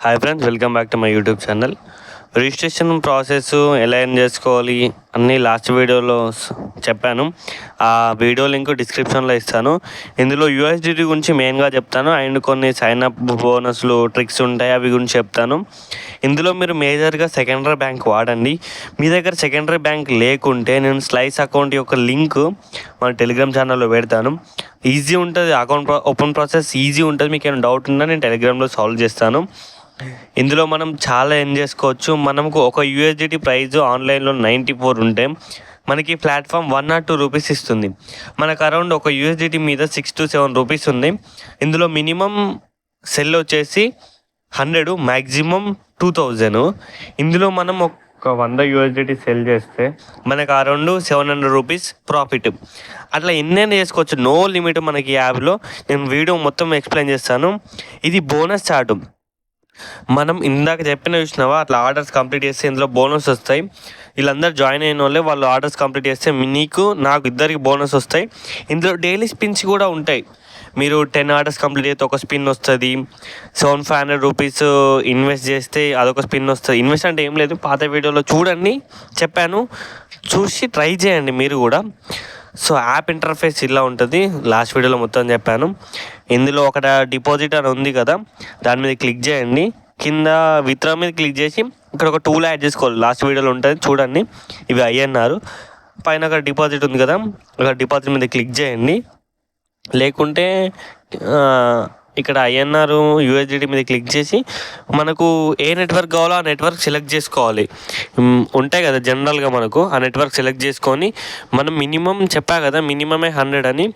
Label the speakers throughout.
Speaker 1: Hi friends, welcome back to my YouTube channel. Registration process ఎలా చేసుకోవాలి అన్నీ last వీడియోలో చెప్పాను. ఆ వీడియో లింక్ డిస్క్రిప్షన్లో ఇస్తాను. ఇందులో యూఎస్డిటీ గురించి మెయిన్గా చెప్తాను అండ్ కొన్ని సైన్ అప్ బోనస్లు ట్రిక్స్ ఉంటాయి, అవి గురించి చెప్తాను. ఇందులో మీరు మేజర్గా సెకండరీ బ్యాంక్ వాడండి. మీ దగ్గర సెకండరీ బ్యాంక్ లేకుంటే నేను స్లైస్ అకౌంట్ యొక్క లింక్ మన టెలిగ్రామ్ ఛానల్లో పెడతాను. ఈజీ ఉంటుంది, అకౌంట్ ఓపెన్ ప్రాసెస్ ఈజీ ఉంటుంది. మీకు ఏమైనా డౌట్ ఉన్నా నేను టెలిగ్రామ్లో సాల్వ్ చేస్తాను. ఇందులో మనం చాలా చేసుకోవచ్చు. మనకు ఒక యూఎస్డిటీ ప్రైస్ ఆన్లైన్లో 94 ఉంటే మనకి ప్లాట్ఫామ్ 1 or 2 రూపీస్ ఇస్తుంది. మనకు అరౌండ్ ఒక యూఎస్డిటీ మీద 6 to 7 రూపీస్ ఉంది. ఇందులో మినిమం సెల్ వచ్చేసి 100, మ్యాక్సిమం 2000. ఇందులో మనం ఒక 100 యూఎస్డిటీ సెల్ చేస్తే మనకు అరౌండ్ 700 రూపీస్ ప్రాఫిట్. అట్లా ఎన్నైనా చేసుకోవచ్చు, నో లిమిట్ మనకి యాప్లో. నేను వీడియో మొత్తం ఎక్స్ప్లెయిన్ చేస్తాను. ఇది బోనస్ చార్ట్. మనం ఇందాక చూసినావా, అట్లా ఆర్డర్స్ కంప్లీట్ చేస్తే ఇందులో బోనస్ వస్తాయి. వీళ్ళందరూ జాయిన్ అయిన వాళ్ళే, వాళ్ళు ఆర్డర్స్ కంప్లీట్ చేస్తే నాకు ఇద్దరికి బోనస్ వస్తాయి. ఇందులో డైలీ స్పిన్స్ కూడా ఉంటాయి. మీరు 10 ఆర్డర్స్ కంప్లీట్ చేస్తే ఒక స్పిన్ వస్తుంది. 700 రూపీస్ ఇన్వెస్ట్ చేస్తే అదొక స్పిన్ వస్తుంది. ఇన్వెస్ట్ అంటే ఏం లేదు, పాత వీడియోలో చూడండి, చెప్పాను, చూసి ట్రై చేయండి మీరు కూడా. సో యాప్ ఇంటర్ఫేస్ ఇలా ఉంటుంది, లాస్ట్ వీడియోలో మొత్తం చెప్పాను. ఇందులో ఒక డిపాజిట్ అని ఉంది కదా, దాని మీద క్లిక్ చేయండి. కింద విత్డ్రా మీద క్లిక్ చేసి ఇక్కడ ఒక టూల్ యాడ్ చేసుకోవాలి, లాస్ట్ వీడియోలో ఉంటుంది చూడండి. ఇవి అయ్యన్నారు. పైన అక్కడ డిపాజిట్ ఉంది కదా, అక్కడ డిపాజిట్ మీద క్లిక్ చేయండి. లేకుంటే ఇక్కడ ఐఎన్ఆర్ యూఎస్డిటీ మీద క్లిక్ చేసి మనకు ఏ నెట్వర్క్ కావాలో ఆ నెట్వర్క్ సెలెక్ట్ చేసుకోవాలి. ఉంటాయి కదా జనరల్గా, మనకు ఆ నెట్వర్క్ సెలెక్ట్ చేసుకొని మనం మినిమం చెప్పా కదా, మినిమమే 100 అని,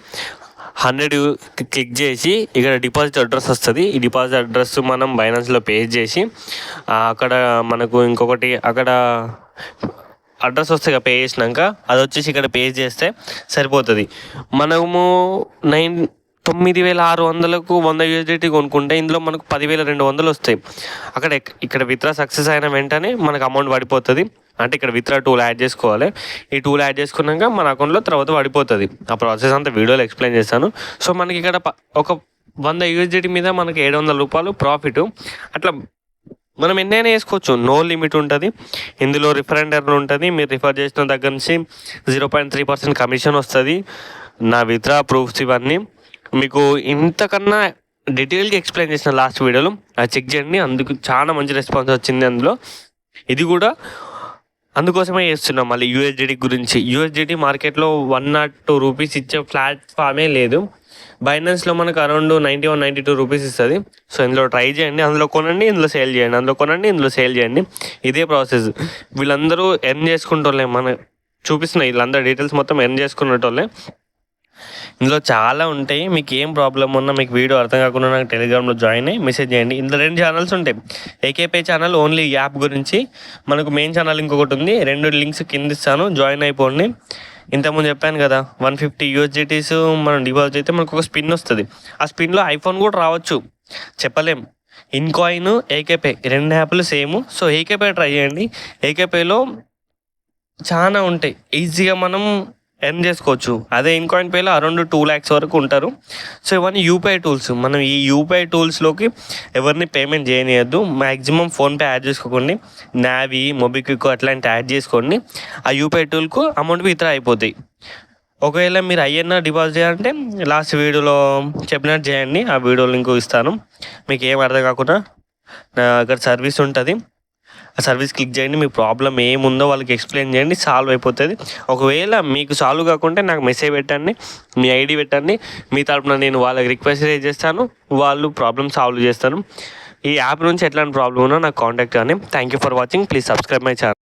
Speaker 1: 100 క్లిక్ చేసి ఇక్కడ డిపాజిట్ అడ్రస్ వస్తుంది. ఈ డిపాజిట్ అడ్రస్ మనం బైనాన్స్లో పేస్ట్ చేసి అక్కడ మనకు ఇంకొకటి అక్కడ అడ్రస్ వస్తే పే చేసినాక అది వచ్చేసి ఇక్కడ పేస్ట్ చేస్తే సరిపోతుంది. మనము 9600కు 100 యూఎస్డిటీ కొనుక్కుంటే ఇందులో మనకు 10,200 వస్తాయి. ఇక్కడ విత్డ్రా సక్సెస్ అయిన వెంటనే మనకు అమౌంట్ పడిపోతుంది. అంటే ఇక్కడ విత్డ్రా టూల్ యాడ్ చేసుకోవాలి. ఈ టూల్ యాడ్ చేసుకున్నాక మన అకౌంట్లో తర్వాత పడిపోతుంది. ఆ ప్రాసెస్ అంతా వీడియోలో ఎక్స్ప్లెయిన్ చేస్తాను. సో మనకి ఇక్కడ ఒక 100 యూఎస్డిటీ మీద మనకి 700 రూపాయలు ప్రాఫిట్. అట్లా మనం ఎన్నైనా వేసుకోవచ్చు, నో లిమిట్ ఉంటుంది. ఇందులో రిఫరెండర్ ఉంటుంది, మీరు రిఫర్ చేసిన దగ్గర నుంచి 0.3% కమిషన్ వస్తుంది. నా విత్డ్రా ప్రూఫ్స్ ఇవన్నీ మీకు ఇంతకన్నా డీటెయిల్గా ఎక్స్ప్లెయిన్ చేసిన లాస్ట్ వీడియోలో, అది చెక్ చేయండి. అందుకు చాలా మంచి రెస్పాన్స్ వచ్చింది అందులో. ఇది కూడా అందుకోసమే చేస్తున్నాం. మళ్ళీ యూఎస్డిటీ గురించి, యూఎస్డిటీ మార్కెట్లో 1 or 2 రూపీస్ ఇచ్చే ప్లాట్ఫామే లేదు. బైనాన్స్లో మనకు అరౌండ్ 91, 92 రూపీస్ ఇస్తుంది. సో ఇందులో ట్రై చేయండి, అందులో కొనండి, ఇందులో సేల్ చేయండి, అందులో కొనండి, ఇందులో సేల్ చేయండి. ఇదే ప్రాసెస్. వీళ్ళందరూ ఎర్న్ చేసుకుంటోళ్ళే, మన చూపిస్తున్న వీళ్ళందరూ డీటెయిల్స్ మొత్తం ఎర్న్ చేసుకునేటోళ్ళే. ఇందులో చాలా ఉంటాయి. మీకు ఏం ప్రాబ్లం ఉన్నా, మీకు వీడియో అర్థం కాకుండా నాకు టెలిగ్రామ్లో జాయిన్ అయ్యి మెసేజ్ చేయండి. ఇందులో 2 ఛానల్స్ ఉంటాయి. ఏకేపే ఛానల్ ఓన్లీ యాప్ గురించి, మనకు మెయిన్ ఛానల్ ఇంకొకటి ఉంది. 2 లింక్స్ కింద ఇస్తాను, జాయిన్ అయిపోండి. ఇంతకుముందు చెప్పాను కదా, 150 యూఎస్డిటీస్ మనం డిపాజిట్ అయితే మనకు ఒక స్పిన్ వస్తుంది. ఆ స్పిన్లో ఐఫోన్ కూడా రావచ్చు, చెప్పలేం. ఇన్కాయిన్, ఏకేపే 2 యాప్లు సేమ్. సో ఏకేపే ట్రై చేయండి. ఏకేపేలో చాలా ఉంటాయి, ఈజీగా మనం ఎర్న్ చేసుకోవచ్చు. అదే ఇన్కాయిన్ పేలో అరౌండ్ 2 lakhs వరకు ఉంటారు. సో ఇవన్నీ యూపీఐ టూల్స్. మనం ఈ యూపీఐ టూల్స్లోకి ఎవరిని పేమెంట్ చేయనియద్దు. మ్యాక్సిమం ఫోన్పే యాడ్ చేసుకోండి, నావీ, మొబిక్విక్ అట్లాంటి యాడ్ చేసుకోండి. ఆ యూపీఐ టూల్కు అమౌంట్ విత్డ్రా అయిపోతాయి. ఒకవేళ మీరు ఐఎన్ఆర్ డిపాజిట్ చేయాలంటే లాస్ట్ వీడియోలో చెప్పినట్టు చేయండి, ఆ వీడియో లింక్ ఇస్తాను. మీకు ఏం అర్థం కాకుండా అక్కడ సర్వీస్ ఉంటుంది, ఆ సర్వీస్ క్లిక్ చేయండి. మీ ప్రాబ్లం ఏముందో వాళ్ళకి ఎక్స్ప్లెయిన్ చేయండి, సాల్వ్ అయిపోతుంది. ఒకవేళ మీకు సాల్వ్ కాకుంటే నాకు మెసేజ్ పెట్టండి, మీ ఐడి పెట్టండి. మీ తరపున నేను వాళ్ళకి రిక్వెస్ట్ రేజ్ చేస్తాను, వాళ్ళు ప్రాబ్లమ్ సాల్వ్ చేస్తాను. ఈ యాప్ నుంచి ఎట్లాంటి ప్రాబ్లం ఉన్నా నాకు కాంటాక్ట్ కానీ. Thank you for watching. Please subscribe my channel.